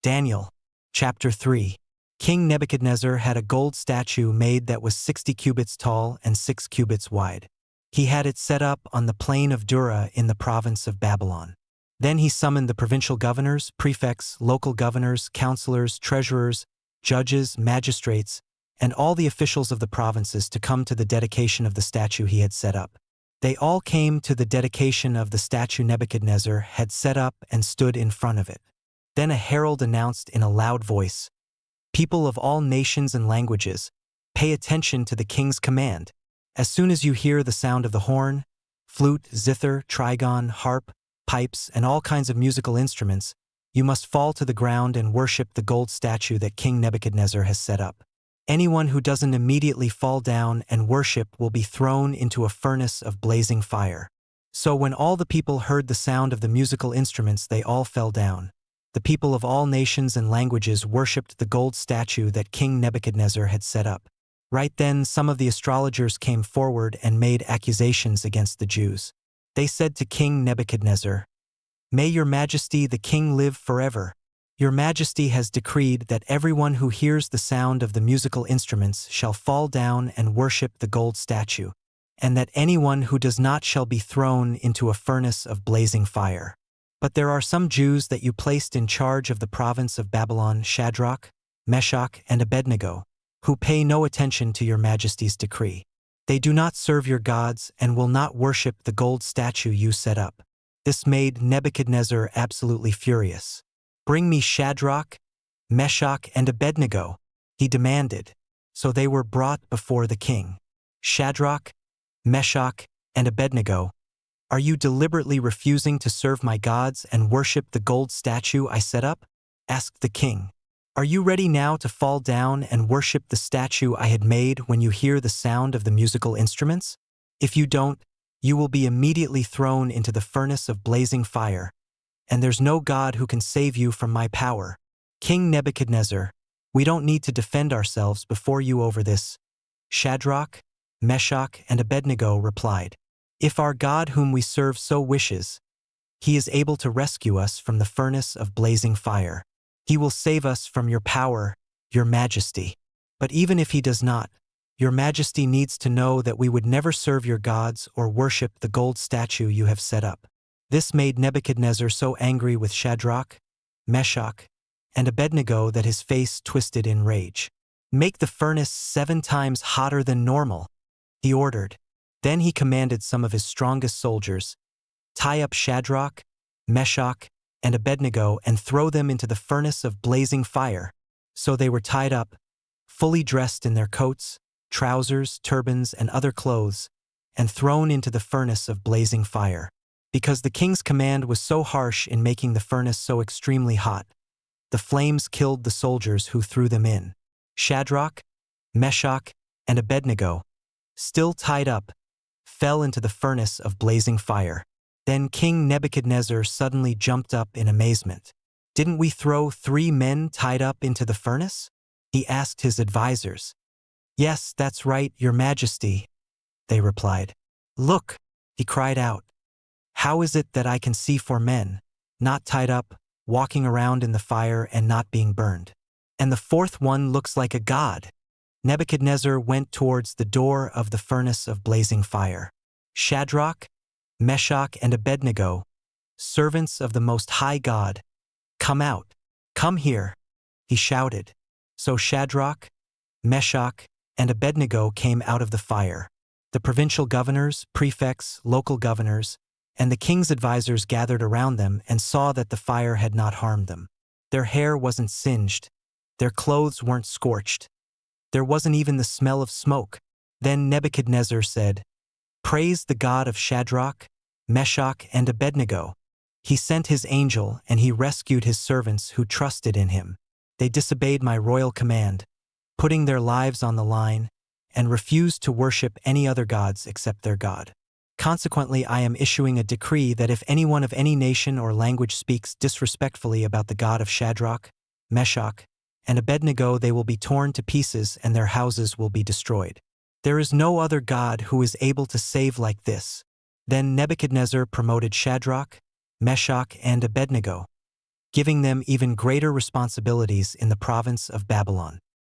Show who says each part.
Speaker 1: Daniel, chapter 3. King Nebuchadnezzar had a gold statue made that was 60 cubits tall and 6 cubits wide. He had it set up on the plain of Dura in the province of Babylon. Then he summoned the provincial governors, prefects, local governors, counselors, treasurers, judges, magistrates, and all the officials of the provinces to come to the dedication of the statue he had set up. They all came to the dedication of the statue Nebuchadnezzar had set up and stood in front of it. Then a herald announced in a loud voice, "People of all nations and languages, pay attention to the king's command. As soon as you hear the sound of the horn, flute, zither, trigon, harp, pipes, and all kinds of musical instruments, you must fall to the ground and worship the gold statue that King Nebuchadnezzar has set up. Anyone who doesn't immediately fall down and worship will be thrown into a furnace of blazing fire." So when all the people heard the sound of the musical instruments, they all fell down. The people of all nations and languages worshipped the gold statue that King Nebuchadnezzar had set up. Right then, some of the astrologers came forward and made accusations against the Jews. They said to King Nebuchadnezzar, "May your majesty the king live forever. Your majesty has decreed that everyone who hears the sound of the musical instruments shall fall down and worship the gold statue, and that anyone who does not shall be thrown into a furnace of blazing fire. But there are some Jews that you placed in charge of the province of Babylon, Shadrach, Meshach, and Abednego, who pay no attention to your majesty's decree. They do not serve your gods and will not worship the gold statue you set up." This made Nebuchadnezzar absolutely furious. "Bring me Shadrach, Meshach, and Abednego," he demanded. So they were brought before the king. "Shadrach, Meshach, and Abednego, are you deliberately refusing to serve my gods and worship the gold statue I set up?" asked the king. "Are you ready now to fall down and worship the statue I had made when you hear the sound of the musical instruments? If you don't, you will be immediately thrown into the furnace of blazing fire, and there's no God who can save you from my power." "King Nebuchadnezzar, we don't need to defend ourselves before you over this," Shadrach, Meshach, and Abednego replied. "If our God whom we serve so wishes, he is able to rescue us from the furnace of blazing fire. He will save us from your power, your majesty. But even if he does not, your majesty needs to know that we would never serve your gods or worship the gold statue you have set up." This made Nebuchadnezzar so angry with Shadrach, Meshach, and Abednego that his face twisted in rage. "Make the furnace 7 times hotter than normal," he ordered. Then he commanded some of his strongest soldiers, "Tie up Shadrach, Meshach, and Abednego and throw them into the furnace of blazing fire." So they were tied up, fully dressed in their coats, trousers, turbans, and other clothes, and thrown into the furnace of blazing fire. Because the king's command was so harsh in making the furnace so extremely hot, the flames killed the soldiers who threw them in. Shadrach, Meshach, and Abednego, still tied up, fell into the furnace of blazing fire. Then King Nebuchadnezzar suddenly jumped up in amazement. "Didn't we throw 3 men tied up into the furnace?" he asked his advisors. "Yes, that's right, your majesty," they replied. "Look," he cried out. "How is it that I can see 4 men, not tied up, walking around in the fire and not being burned? And the 4th one looks like a god." Nebuchadnezzar went towards the door of the furnace of blazing fire. "Shadrach, Meshach, and Abednego, servants of the Most High God, come out, come here," he shouted. So Shadrach, Meshach, and Abednego came out of the fire. The provincial governors, prefects, local governors, and the king's advisors gathered around them and saw that the fire had not harmed them. Their hair wasn't singed. Their clothes weren't scorched. There wasn't even the smell of smoke. Then Nebuchadnezzar said, "Praise the God of Shadrach, Meshach, and Abednego. He sent his angel and he rescued his servants who trusted in him. They disobeyed my royal command, putting their lives on the line, and refused to worship any other gods except their God. Consequently, I am issuing a decree that if anyone of any nation or language speaks disrespectfully about the God of Shadrach, Meshach, and Abednego, they will be torn to pieces and their houses will be destroyed. There is no other God who is able to save like this." Then Nebuchadnezzar promoted Shadrach, Meshach, and Abednego. giving them even greater responsibilities in the province of Babylon.